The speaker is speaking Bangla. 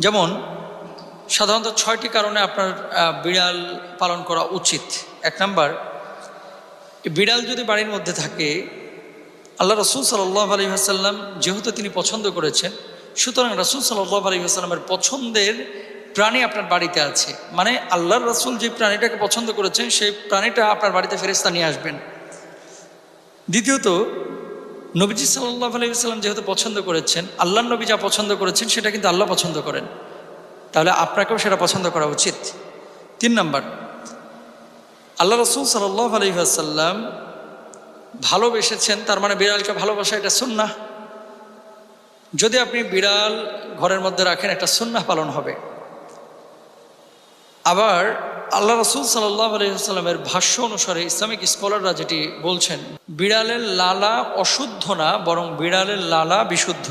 যেমন সাধারণত 6টি কারণে আপনার বিড়াল পালন করা উচিত। 1 নাম্বার, বিড়াল যদি বাড়ির মধ্যে থাকে, আল্লাহ রসুল সাল্লাল্লাহু আলাইহি ওয়াসাল্লাম যেহেতু তিনি পছন্দ করেছেন, সুতরাং রসুল সাল্লাল্লাহু আলাইহি ওয়াসাল্লামের পছন্দের প্রাণী আপনার বাড়িতে আছে, মানে আল্লাহর রসুল যে প্রাণীটাকে পছন্দ করেছেন সেই প্রাণীটা আপনার বাড়িতে ফেরেশতা নিয়ে আসবেন। দ্বিতীয়ত, নবীজি সাল্লাল্লাহু আলাইহি ওয়াসাল্লাম যেহেতু পছন্দ করেছেন, আল্লাহর নবী যা পছন্দ করেছেন সেটা কিন্তু আল্লাহ পছন্দ করেন, তাহলে আপনাকেও সেটা পছন্দ করা উচিত। 3 নাম্বার, আল্লাহ রসুল সাল্লাল্লাহু আলাইহি ওয়াসাল্লাম ভালোবেসেছেন, তার মানে বিড়ালকে ভালোবাসা এটা সুন্নাহ। যদি আপনি বিড়াল ঘরের মধ্যে রাখেন, একটা সুন্নাহ পালন হবে। আবার আল্লাহ রসুল সাল্লাল্লাহু আলাইহি ওয়াসাল্লামের ভাষ্য অনুসারে ইসলামিক স্কলাররা যেটি বলছেন, বিড়ালের লালা অশুদ্ধ না, বরং বিড়ালের লালা বিশুদ্ধ।